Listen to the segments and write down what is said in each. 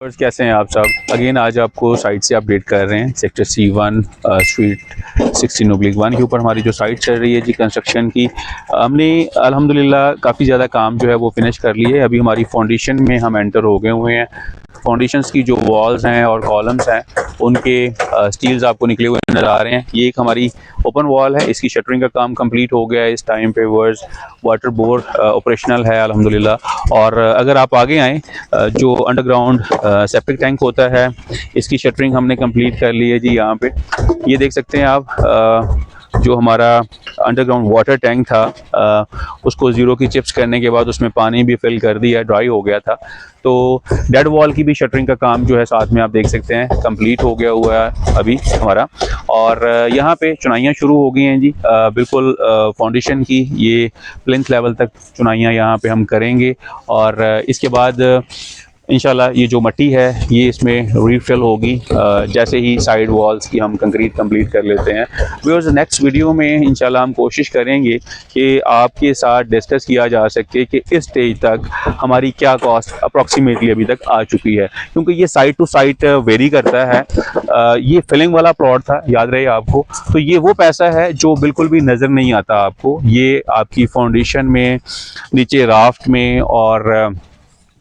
और कैसे हैं आप सब। अगेन आज आपको साइट से अपडेट कर रहे हैं। सेक्टर C1 स्ट्रीट 16/1 के ऊपर हमारी जो साइट चल रही है जी कंस्ट्रक्शन की। हमने अल्हम्दुलिल्लाह काफ़ी ज़्यादा काम जो है वो फिनिश कर लिए। अभी हमारी फाउंडेशन में हम एंटर हो गए हुए हैं। फाउंडेशंस की जो वॉल्स हैं और कॉलम्स हैं उनके स्टील्स आपको निकले हुए नज़र आ रहे हैं। ये एक हमारी ओपन वॉल है, इसकी शटरिंग का काम कंप्लीट हो गया है इस टाइम पे। वर्स वाटर बोर ऑपरेशनल है अल्हम्दुलिल्लाह। और अगर आप आगे आएँ, जो अंडरग्राउंड सेप्टिक टैंक होता है इसकी शटरिंग हमने कंप्लीट कर ली है जी। यहाँ पे ये देख सकते हैं आप, जो हमारा अंडरग्राउंड वाटर टैंक था उसको ज़ीरो की चिप्स करने के बाद उसमें पानी भी फिल कर दिया, ड्राई हो गया था। तो डेड वॉल की भी शटरिंग का काम जो है साथ में आप देख सकते हैं कंप्लीट हो गया हुआ है अभी हमारा। और यहाँ पे चुनाइयाँ शुरू हो गई हैं जी। बिल्कुल फाउंडेशन की ये प्लिंथ लेवल तक चुनाइयाँ यहाँ पे हम करेंगे। और इसके बाद इंशाल्लाह ये जो मट्टी है ये इसमें रीफिल होगी जैसे ही साइड वॉल्स की हम कंक्रीट कंप्लीट कर लेते हैं। व्यूअर्स, नेक्स्ट वीडियो में इंशाल्लाह हम कोशिश करेंगे कि आपके साथ डिस्कस किया जा सके कि इस स्टेज तक हमारी क्या कॉस्ट अप्रॉक्सीमेटली अभी तक आ चुकी है, क्योंकि ये साइट टू साइट वेरी करता है। ये फिलिंग वाला प्लॉट था, याद रहे आपको। तो ये वो पैसा है जो बिल्कुल भी नज़र नहीं आता आपको। ये आपकी फाउंडेशन में, नीचे राफ्ट में और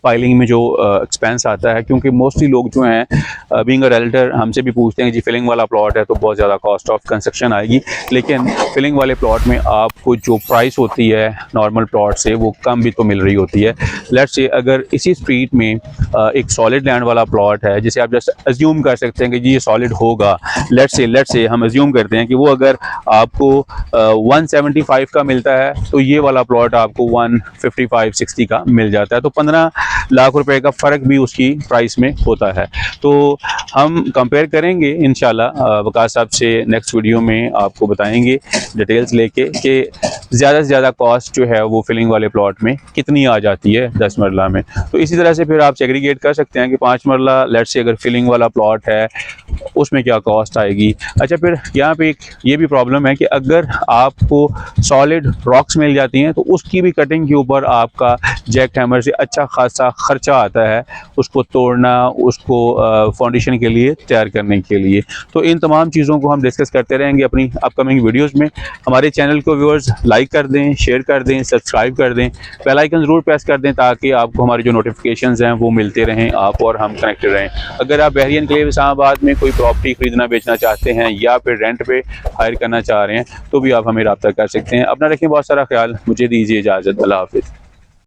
फाइलिंग में जो एक्सपेंस आता है, क्योंकि मोस्टली लोग जो हैं बीइंग अ रेल्टर हमसे भी पूछते हैं जी फिलिंग वाला प्लॉट है तो बहुत ज़्यादा कॉस्ट ऑफ कंस्ट्रक्शन आएगी। लेकिन फिलिंग वाले प्लॉट में आपको जो प्राइस होती है नॉर्मल प्लॉट से वो कम भी तो मिल रही होती है। लेट्स से अगर इसी स्ट्रीट में एक सॉलिड लैंड वाला प्लॉट है जिसे आप जस्ट अज्यूम कर सकते हैं कि जी ये सॉलिड होगा। लेट्स से हम अज्यूम करते हैं कि वो अगर आपको 175 का मिलता है तो ये वाला प्लॉट आपको 155-60 का मिल जाता है। तो 15 लाख रुपए का फ़र्क भी उसकी प्राइस में होता है। तो हम कंपेयर करेंगे इंशाल्लाह वकास साहब से नेक्स्ट वीडियो में, आपको बताएंगे डिटेल्स लेके कि ज़्यादा से ज़्यादा कॉस्ट जो है वो फिलिंग वाले प्लॉट में कितनी आ जाती है 10 मरला में। तो इसी तरह से फिर आप सेग्रीगेट कर सकते हैं कि 5 मरला लेट्स से अगर फिलिंग वाला प्लॉट है उसमें क्या कॉस्ट आएगी। अच्छा, फिर यहाँ पे एक ये भी प्रॉब्लम है कि अगर आपको सॉलिड रॉक्स मिल जाती हैं तो उसकी भी कटिंग के ऊपर आपका जैक हैमर से अच्छा खासा खर्चा आता है, उसको तोड़ना, उसको फाउंडेशन के लिए तैयार करने के लिए। तो इन तमाम चीज़ों को हम डिस्कस करते रहेंगे अपनी अपकमिंग वीडियोस में। हमारे चैनल को व्यूअर्स लाइक कर दें, शेयर कर दें, सब्सक्राइब कर दें, बेल आइकन ज़रूर प्रेस कर दें ताकि आपको हमारे जो नोटिफिकेशंस हैं वो मिलते रहें, आप और हम कनेक्टेड रहें। अगर आप बहरिया एन्क्लेव इस्लामाबाद में कोई प्रॉपर्टी खरीदना बेचना चाहते हैं या फिर रेंट पे हायर करना चाह रहे हैं तो भी आप हमें रब्ता कर सकते हैं। अपना रखें बहुत सारा ख्याल। मुझे दीजिए इजाज़त। अल्लाह हाफिज़।